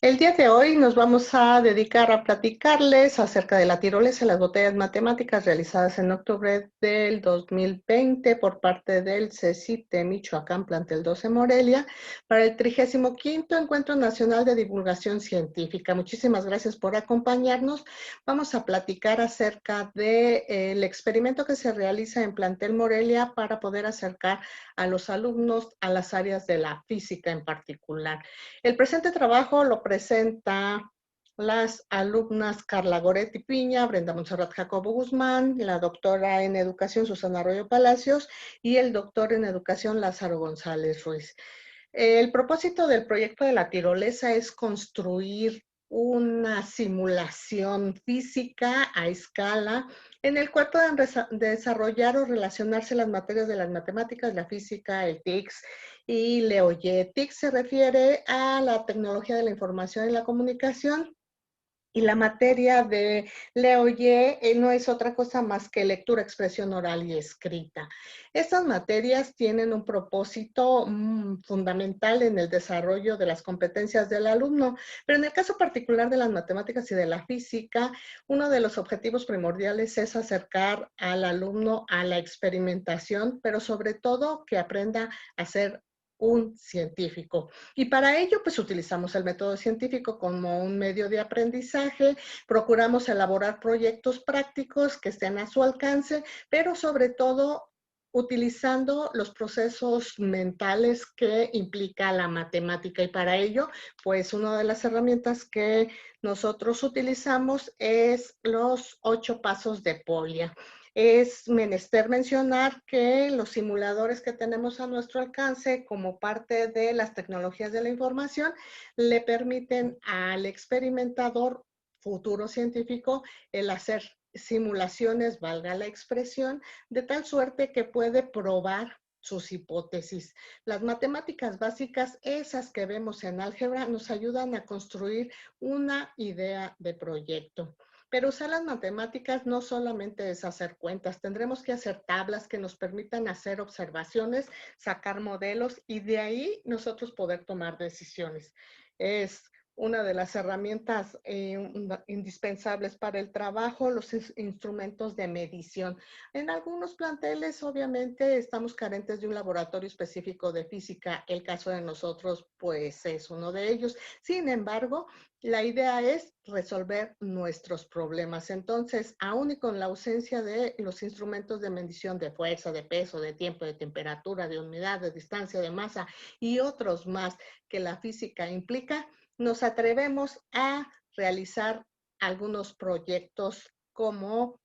El día de hoy nos vamos a dedicar a platicarles acerca de la tirolesa en las botellas matemáticas realizadas en octubre del 2020 por parte del CECIT de Michoacán, plantel 12 Morelia, para el 35º Encuentro Nacional de Divulgación Científica. Muchísimas gracias por acompañarnos. Vamos a platicar acerca del experimento que se realiza en plantel Morelia para poder acercar a los alumnos a las áreas de la física en particular. El presente trabajo lo presenta las alumnas Carla Goretti Piña, Brenda Montserrat Jacobo Guzmán, la doctora en Educación Susana Arroyo Palacios y el doctor en Educación Lázaro González Ruiz. El propósito del proyecto de la tirolesa es construir una simulación física a escala en el cual puedan desarrollar o relacionarse las materias de las matemáticas, la física, el TICS y LEOYE. TICS se refiere a la tecnología de la información y la comunicación, y la materia de LEOYE no es otra cosa más que lectura, expresión oral y escrita. Estas materias tienen un propósito fundamental en el desarrollo de las competencias del alumno, pero en el caso particular de las matemáticas y de la física, uno de los objetivos primordiales es acercar al alumno a la experimentación, pero sobre todo que aprenda a ser un científico. Y para ello, pues utilizamos el método científico como un medio de aprendizaje, procuramos elaborar proyectos prácticos que estén a su alcance, pero sobre todo utilizando los procesos mentales que implica la matemática. Y para ello, pues una de las herramientas que nosotros utilizamos es los 8 pasos de Polya. Es menester mencionar que los simuladores que tenemos a nuestro alcance como parte de las tecnologías de la información le permiten al experimentador futuro científico el hacer simulaciones, valga la expresión, de tal suerte que puede probar sus hipótesis. Las matemáticas básicas, esas que vemos en álgebra, nos ayudan a construir una idea de proyecto. Pero usar las matemáticas no solamente es hacer cuentas, tendremos que hacer tablas que nos permitan hacer observaciones, sacar modelos y de ahí nosotros poder tomar decisiones. Es una de las herramientas indispensables para el trabajo, los instrumentos de medición. En algunos planteles, obviamente, estamos carentes de un laboratorio específico de física. El caso de nosotros, pues, es uno de ellos. Sin embargo, la idea es resolver nuestros problemas. Entonces, aún y con la ausencia de los instrumentos de medición de fuerza, de peso, de tiempo, de temperatura, de humedad, de distancia, de masa y otros más que la física implica, nos atrevemos a realizar algunos proyectos como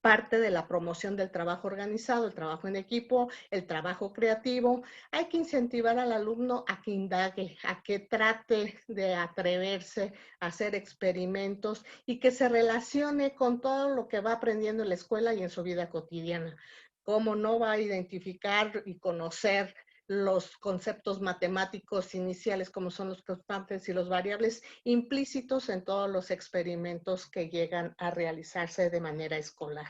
parte de la promoción del trabajo organizado, el trabajo en equipo, el trabajo creativo. Hay que incentivar al alumno a que indague, a que trate de atreverse a hacer experimentos y que se relacione con todo lo que va aprendiendo en la escuela y en su vida cotidiana. Cómo no va a identificar y conocer los conceptos matemáticos iniciales como son los constantes y los variables implícitos en todos los experimentos que llegan a realizarse de manera escolar.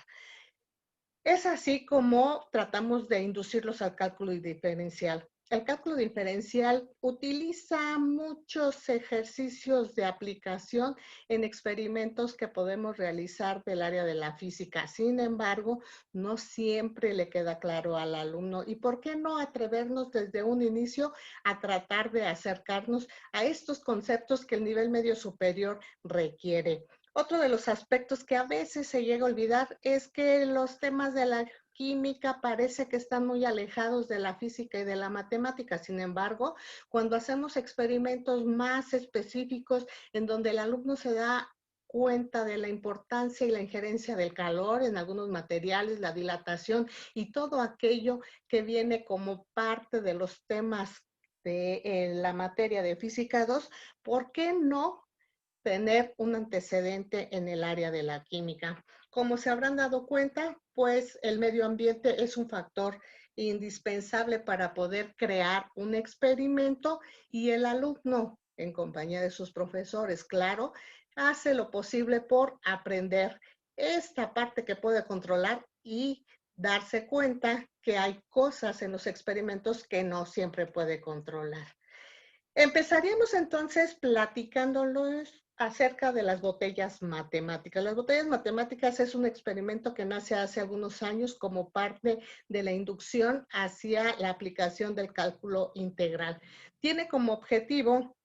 Es así como tratamos de inducirlos al cálculo diferencial. El cálculo diferencial utiliza muchos ejercicios de aplicación en experimentos que podemos realizar del área de la física. Sin embargo, no siempre le queda claro al alumno. ¿Y por qué no atrevernos desde un inicio a tratar de acercarnos a estos conceptos que el nivel medio superior requiere? Otro de los aspectos que a veces se llega a olvidar es que los temas de la química parece que están muy alejados de la física y de la matemática. Sin embargo, cuando hacemos experimentos más específicos en donde el alumno se da cuenta de la importancia y la injerencia del calor en algunos materiales, la dilatación y todo aquello que viene como parte de los temas de la materia de física 2, ¿por qué no tener un antecedente en el área de la química? Como se habrán dado cuenta, pues el medio ambiente es un factor indispensable para poder crear un experimento y el alumno, en compañía de sus profesores, claro, hace lo posible por aprender esta parte que puede controlar y darse cuenta que hay cosas en los experimentos que no siempre puede controlar. Empezaríamos entonces platicándolos acerca de las botellas matemáticas. Las botellas matemáticas es un experimento que nace hace algunos años como parte de la inducción hacia la aplicación del cálculo integral. Tiene como objetivo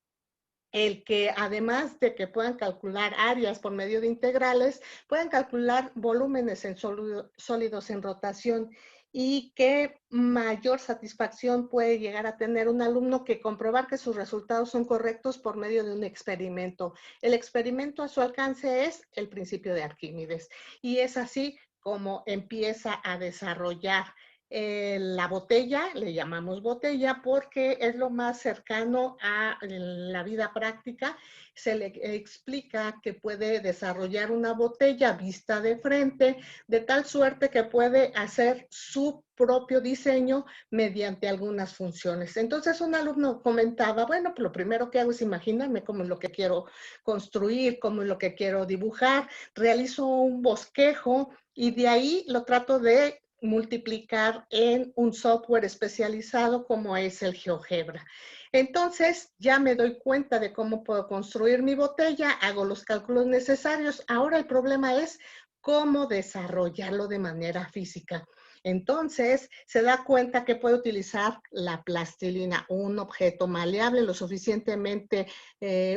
el que además de que puedan calcular áreas por medio de integrales, puedan calcular volúmenes en sólidos en rotación y qué mayor satisfacción puede llegar a tener un alumno que comprobar que sus resultados son correctos por medio de un experimento. El experimento a su alcance es el principio de Arquímedes y es así como empieza a desarrollar la botella, le llamamos botella porque es lo más cercano a la vida práctica. Se le explica que puede desarrollar una botella vista de frente, de tal suerte que puede hacer su propio diseño mediante algunas funciones. Entonces un alumno comentaba, bueno, pues lo primero que hago es imaginarme cómo es lo que quiero construir, cómo es lo que quiero dibujar, realizo un bosquejo y de ahí lo trato de multiplicar en un software especializado como es el GeoGebra. Entonces ya me doy cuenta de cómo puedo construir mi botella, hago los cálculos necesarios. Ahora el problema es cómo desarrollarlo de manera física. Entonces se da cuenta que puede utilizar la plastilina, un objeto maleable lo suficientemente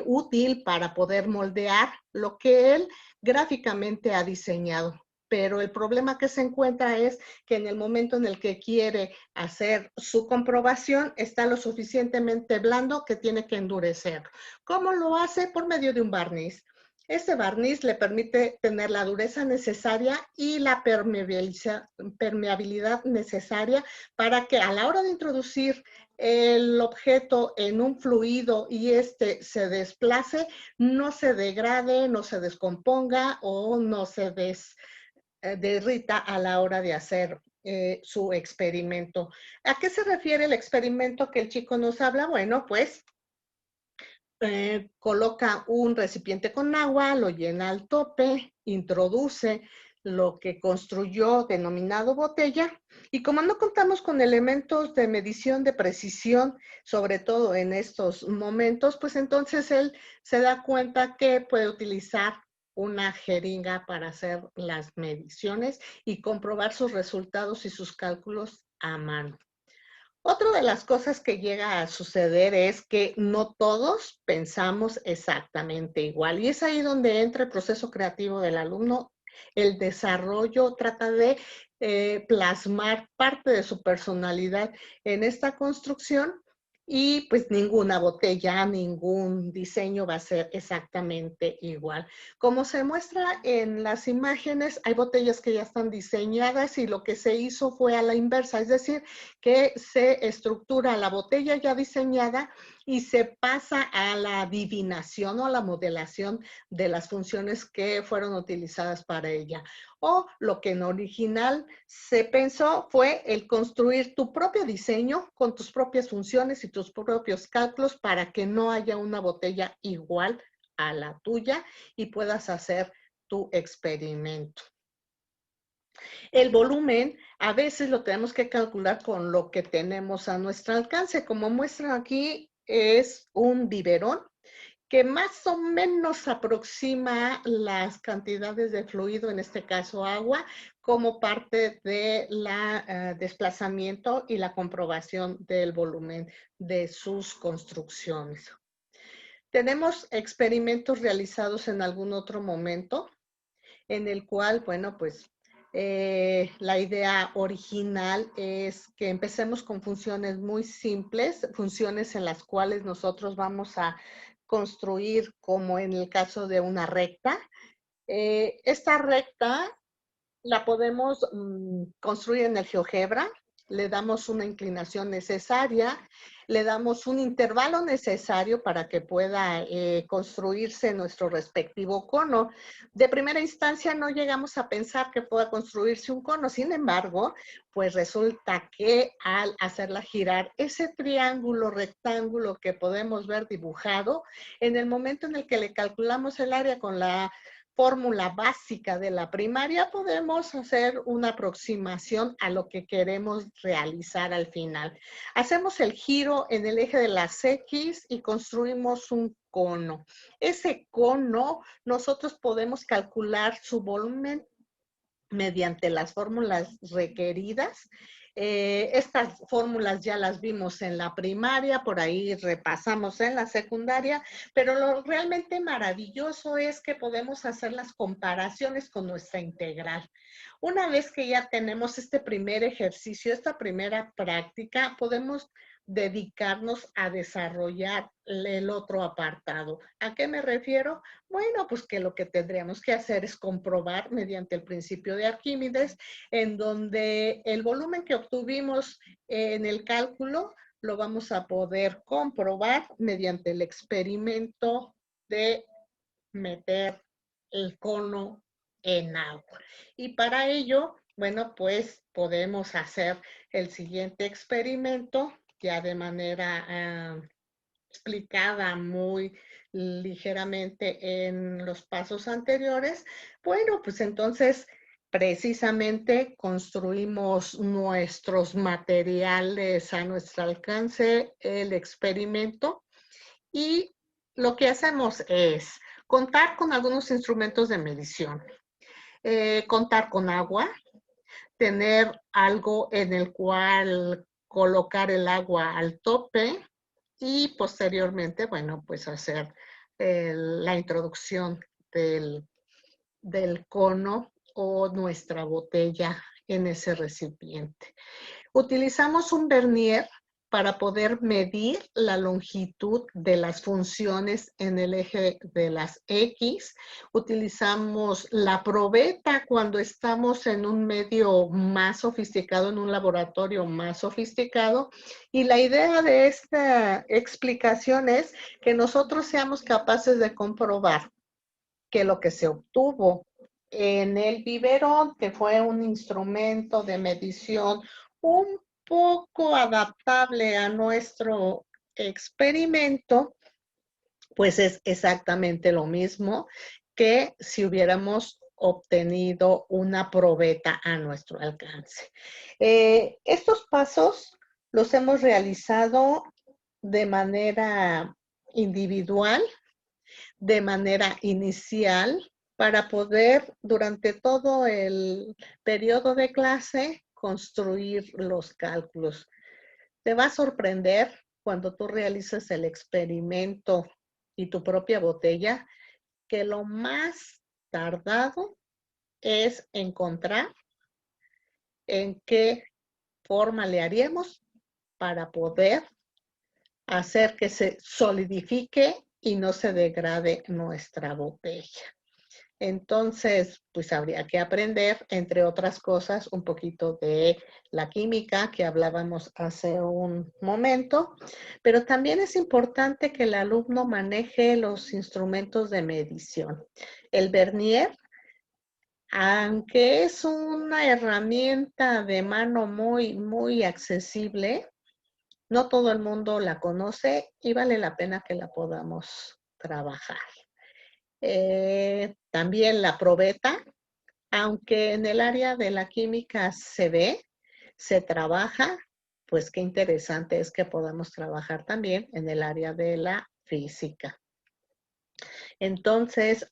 útil para poder moldear lo que él gráficamente ha diseñado. Pero el problema que se encuentra es que en el momento en el que quiere hacer su comprobación está lo suficientemente blando que tiene que endurecer. ¿Cómo lo hace? Por medio de un barniz. Este barniz le permite tener la dureza necesaria y la permeabilidad necesaria para que a la hora de introducir el objeto en un fluido y este se desplace, no se degrade, no se descomponga o no se derrita a la hora de hacer su experimento. ¿A qué se refiere el experimento que el chico nos habla? Bueno, pues coloca un recipiente con agua, lo llena al tope, introduce lo que construyó denominado botella y como no contamos con elementos de medición de precisión, sobre todo en estos momentos, pues entonces él se da cuenta que puede utilizar una jeringa para hacer las mediciones y comprobar sus resultados y sus cálculos a mano. Otra de las cosas que llega a suceder es que no todos pensamos exactamente igual y es ahí donde entra el proceso creativo del alumno. El desarrollo trata de plasmar parte de su personalidad en esta construcción y pues ninguna botella, ningún diseño va a ser exactamente igual. Como se muestra en las imágenes, hay botellas que ya están diseñadas y lo que se hizo fue a la inversa, es decir, que se estructura la botella ya diseñada y se pasa a la adivinación o a la modelación de las funciones que fueron utilizadas para ella. O lo que en original se pensó fue el construir tu propio diseño con tus propias funciones y tus propios cálculos para que no haya una botella igual a la tuya y puedas hacer tu experimento. El volumen a veces lo tenemos que calcular con lo que tenemos a nuestro alcance. Como muestran aquí, es un biberón que más o menos aproxima las cantidades de fluido, en este caso agua, como parte de la desplazamiento y la comprobación del volumen de sus construcciones. Tenemos experimentos realizados en algún otro momento en el cual, bueno, pues la idea original es que empecemos con funciones muy simples, funciones en las cuales nosotros vamos a construir, como en el caso de una recta. Esta recta la podemos construir en el GeoGebra, le damos una inclinación necesaria, le damos un intervalo necesario para que pueda construirse nuestro respectivo cono. De primera instancia no llegamos a pensar que pueda construirse un cono, sin embargo, pues resulta que al hacerla girar, ese triángulo rectángulo que podemos ver dibujado, en el momento en el que le calculamos el área con la fórmula básica de la primaria, podemos hacer una aproximación a lo que queremos realizar al final. Hacemos el giro en el eje de las X y construimos un cono. Ese cono, nosotros podemos calcular su volumen mediante las fórmulas requeridas. Estas fórmulas ya las vimos en la primaria, por ahí repasamos en la secundaria, pero lo realmente maravilloso es que podemos hacer las comparaciones con nuestra integral. Una vez que ya tenemos este primer ejercicio, esta primera práctica, podemos dedicarnos a desarrollar el otro apartado. ¿A qué me refiero? Bueno, pues que lo que tendríamos que hacer es comprobar mediante el principio de Arquímedes, en donde el volumen que obtuvimos en el cálculo lo vamos a poder comprobar mediante el experimento de meter el cono en agua. Y para ello, bueno, pues podemos hacer el siguiente experimento ya de manera explicada muy ligeramente en los pasos anteriores. Bueno, pues entonces precisamente construimos nuestros materiales a nuestro alcance, el experimento, y lo que hacemos es contar con algunos instrumentos de medición, contar con agua, tener algo en el cual colocar el agua al tope y posteriormente, bueno, pues hacer la introducción del cono o nuestra botella en ese recipiente. Utilizamos un vernier para poder medir la longitud de las funciones en el eje de las X. Utilizamos la probeta cuando estamos en un medio más sofisticado, en un laboratorio más sofisticado. Y la idea de esta explicación es que nosotros seamos capaces de comprobar que lo que se obtuvo en el biberón, que fue un instrumento de medición un poco adaptable a nuestro experimento, pues es exactamente lo mismo que si hubiéramos obtenido una probeta a nuestro alcance. Estos pasos los hemos realizado de manera individual, de manera inicial, para poder durante todo el periodo de clase construir los cálculos. Te va a sorprender cuando tú realices el experimento y tu propia botella, que lo más tardado es encontrar en qué forma le haríamos para poder hacer que se solidifique y no se degrade nuestra botella. Entonces, pues habría que aprender, entre otras cosas, un poquito de la química que hablábamos hace un momento, pero también es importante que el alumno maneje los instrumentos de medición. El vernier, aunque es una herramienta de mano muy accesible, no todo el mundo la conoce y vale la pena que la podamos trabajar. También la probeta, aunque en el área de la química se ve, se trabaja, pues qué interesante es que podamos trabajar también en el área de la física. Entonces,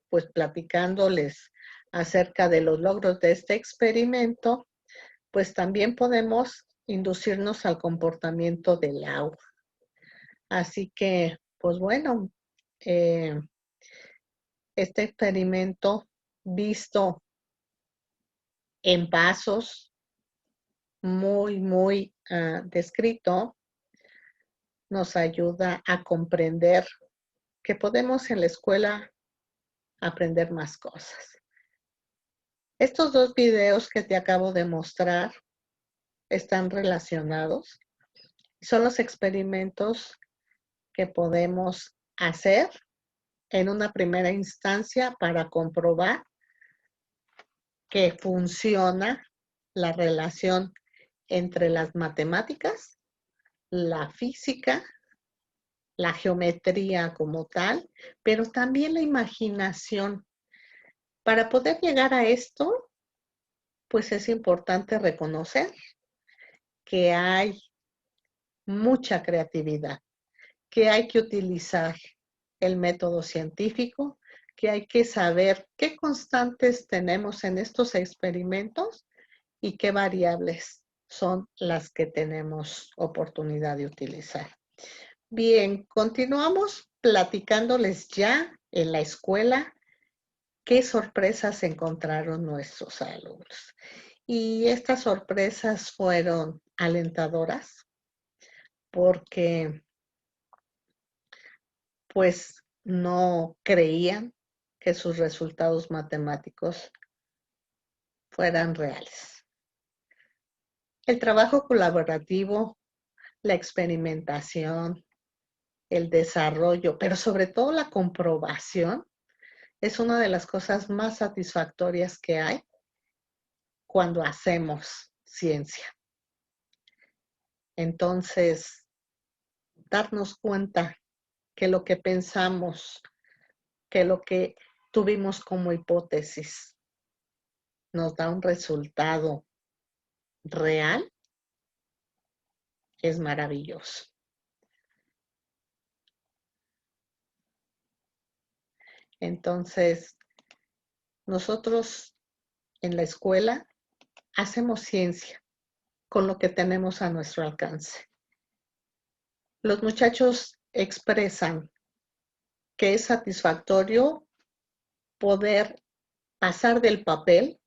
pues platicándoles acerca de los logros de este experimento, pues también podemos inducirnos al comportamiento del agua. Así que, pues bueno, este experimento visto en pasos muy descrito nos ayuda a comprender que podemos en la escuela aprender más cosas. Estos dos videos que te acabo de mostrar están relacionados. Son los experimentos que podemos hacer en una primera instancia para comprobar que funciona la relación entre las matemáticas, la física la geometría como tal, pero también la imaginación. Para poder llegar a esto, pues es importante reconocer que hay mucha creatividad, que hay que utilizar el método científico, que hay que saber qué constantes tenemos en estos experimentos y qué variables son las que tenemos oportunidad de utilizar. Bien, continuamos platicándoles ya en la escuela qué sorpresas encontraron nuestros alumnos. Y estas sorpresas fueron alentadoras porque pues no creían que sus resultados matemáticos fueran reales. El trabajo colaborativo, la experimentación, el desarrollo, pero sobre todo la comprobación, es una de las cosas más satisfactorias que hay cuando hacemos ciencia. Entonces, darnos cuenta que lo que pensamos, que lo que tuvimos como hipótesis nos da un resultado real, es maravilloso. Entonces, nosotros en la escuela hacemos ciencia con lo que tenemos a nuestro alcance. Los muchachos expresan que es satisfactorio poder pasar del papel,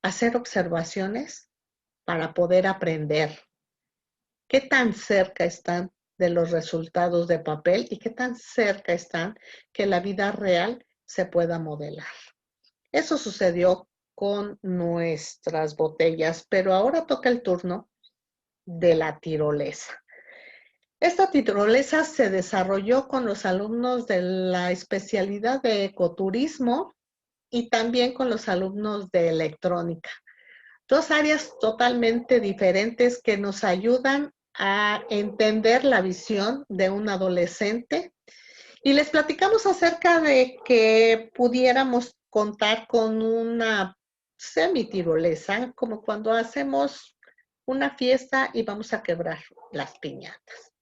hacer observaciones para poder aprender. ¿Qué tan cerca están de los resultados de papel y qué tan cerca están que la vida real se pueda modelar? Eso sucedió con nuestras botellas, pero ahora toca el turno de la tirolesa. Esta tirolesa se desarrolló con los alumnos de la especialidad de ecoturismo y también con los alumnos de electrónica. Dos áreas totalmente diferentes que nos ayudan a entender la visión de un adolescente. Y les platicamos acerca de que pudiéramos contar con una semi-tirolesa, como cuando hacemos una fiesta y vamos a quebrar las piñatas.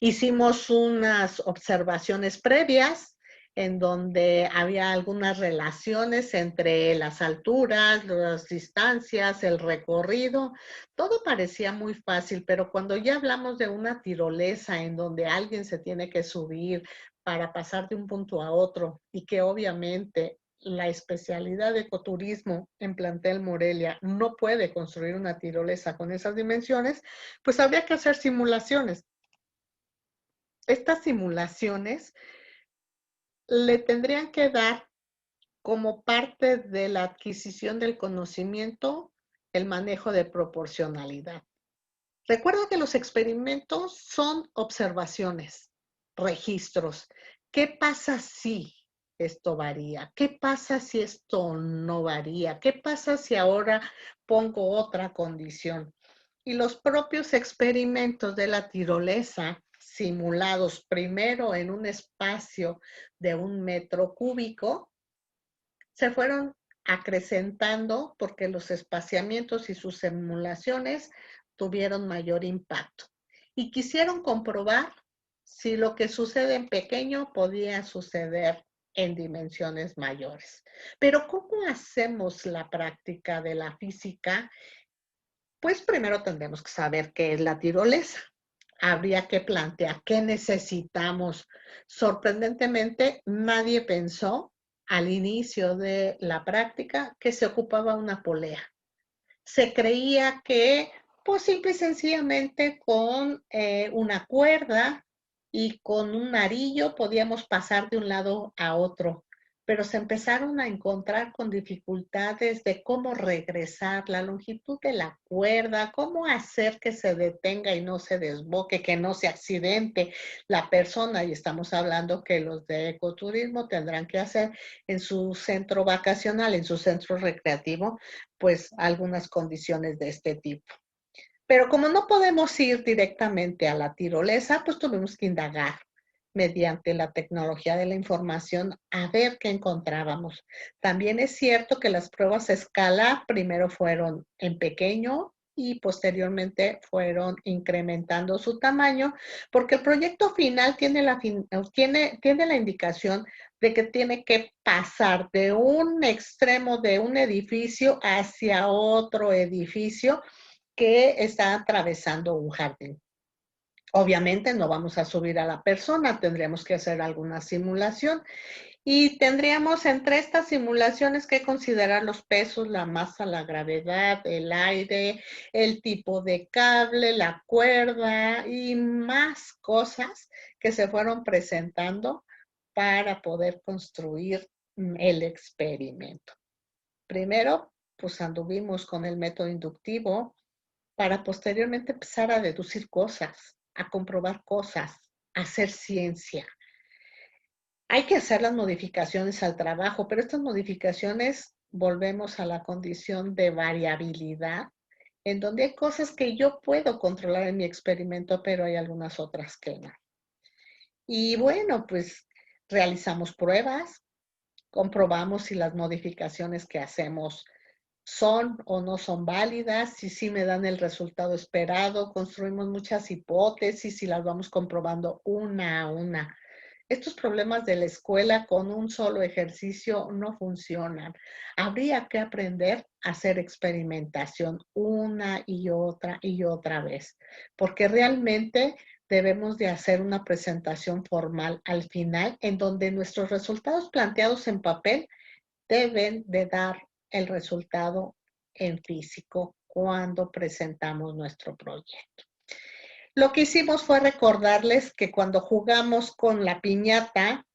Hicimos unas observaciones previas en donde había algunas relaciones entre las alturas, las distancias, el recorrido. Todo parecía muy fácil, pero cuando ya hablamos de una tirolesa en donde alguien se tiene que subir para pasar de un punto a otro y que obviamente la especialidad de ecoturismo en Plantel Morelia no puede construir una tirolesa con esas dimensiones, pues habría que hacer simulaciones. Estas simulaciones le tendrían que dar como parte de la adquisición del conocimiento el manejo de proporcionalidad. Recuerda que los experimentos son observaciones, registros. ¿Qué pasa si esto varía? ¿Qué pasa si esto no varía? ¿Qué pasa si ahora pongo otra condición? Y los propios experimentos de la tirolesa, simulados primero en un espacio de 1 metro cúbico, se fueron acrecentando porque los espaciamientos y sus simulaciones tuvieron mayor impacto. Y quisieron comprobar si lo que sucede en pequeño podía suceder en dimensiones mayores. Pero ¿cómo hacemos la práctica de la física? Pues primero tendremos que saber qué es la tirolesa. Habría que plantear qué necesitamos. Sorprendentemente, nadie pensó al inicio de la práctica que se ocupaba una polea. Se creía que, pues simple y sencillamente con una cuerda y con un arillo podíamos pasar de un lado a otro, pero se empezaron a encontrar con dificultades de cómo regresar, la longitud de la cuerda, cómo hacer que se detenga y no se desboque, que no se accidente la persona. Y estamos hablando que los de ecoturismo tendrán que hacer en su centro vacacional, en su centro recreativo, pues algunas condiciones de este tipo. Pero como no podemos ir directamente a la tirolesa, pues tuvimos que indagar mediante la tecnología de la información a ver qué encontrábamos. También es cierto que las pruebas a escala primero fueron en pequeño y posteriormente fueron incrementando su tamaño, porque el proyecto final tiene la indicación de que tiene que pasar de un extremo de un edificio hacia otro edificio que está atravesando un jardín. Obviamente no vamos a subir a la persona, tendríamos que hacer alguna simulación y tendríamos entre estas simulaciones que considerar los pesos, la masa, la gravedad, el aire, el tipo de cable, la cuerda y más cosas que se fueron presentando para poder construir el experimento. Primero, pues anduvimos con el método inductivo, para posteriormente empezar a deducir cosas, a comprobar cosas, a hacer ciencia. Hay que hacer las modificaciones al trabajo, pero estas modificaciones volvemos a la condición de variabilidad, en donde hay cosas que yo puedo controlar en mi experimento, pero hay algunas otras que no. Y bueno, pues realizamos pruebas, comprobamos si las modificaciones que hacemos son o no son válidas, si sí me dan el resultado esperado, construimos muchas hipótesis y las vamos comprobando una a una. Estos problemas de la escuela con un solo ejercicio no funcionan. Habría que aprender a hacer experimentación una y otra vez, porque realmente debemos de hacer una presentación formal al final en donde nuestros resultados planteados en papel deben de dar el resultado en físico cuando presentamos nuestro proyecto. Lo que hicimos fue recordarles que cuando jugamos con la piñata,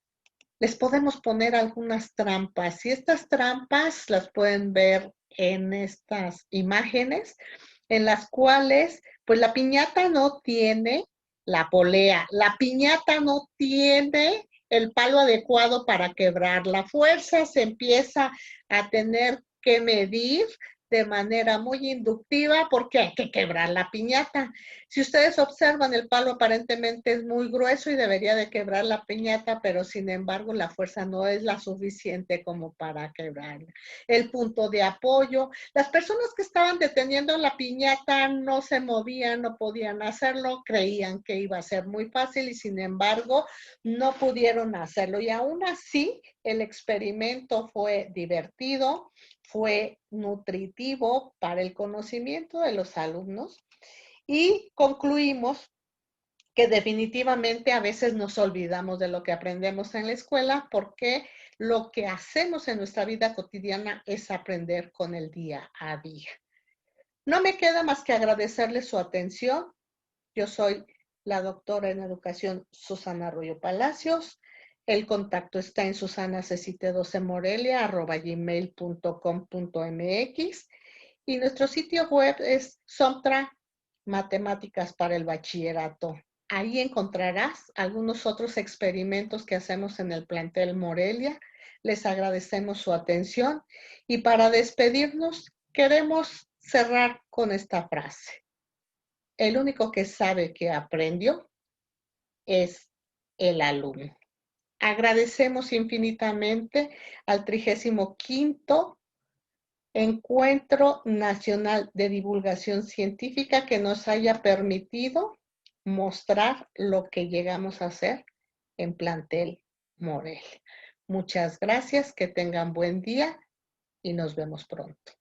les podemos poner algunas trampas y estas trampas las pueden ver en estas imágenes en las cuales pues la piñata no tiene la polea, la piñata no tiene el palo adecuado para quebrar. La fuerza se empieza a tener que medir de manera muy inductiva porque hay que quebrar la piñata. Si ustedes observan, el palo aparentemente es muy grueso y debería de quebrar la piñata, pero sin embargo la fuerza no es la suficiente como para quebrarla. El punto de apoyo, las personas que estaban deteniendo la piñata no se movían, no podían hacerlo, creían que iba a ser muy fácil y sin embargo no pudieron hacerlo. Y aún así el experimento fue divertido, fue nutritivo para el conocimiento de los alumnos y concluimos que definitivamente a veces nos olvidamos de lo que aprendemos en la escuela porque lo que hacemos en nuestra vida cotidiana es aprender con el día a día. No me queda más que agradecerles su atención. Yo soy la doctora en educación Susana Arroyo Palacios. El contacto está en susanaccit12morelia@gmail.com.mx y nuestro sitio web es SOMTRA Matemáticas para el Bachillerato. Ahí encontrarás algunos otros experimentos que hacemos en el plantel Morelia. Les agradecemos su atención y para despedirnos queremos cerrar con esta frase. El único que sabe que aprendió es el alumno. Agradecemos infinitamente al 35º Encuentro Nacional de Divulgación Científica que nos haya permitido mostrar lo que llegamos a hacer en Plantel Morelia. Muchas gracias, que tengan buen día y nos vemos pronto.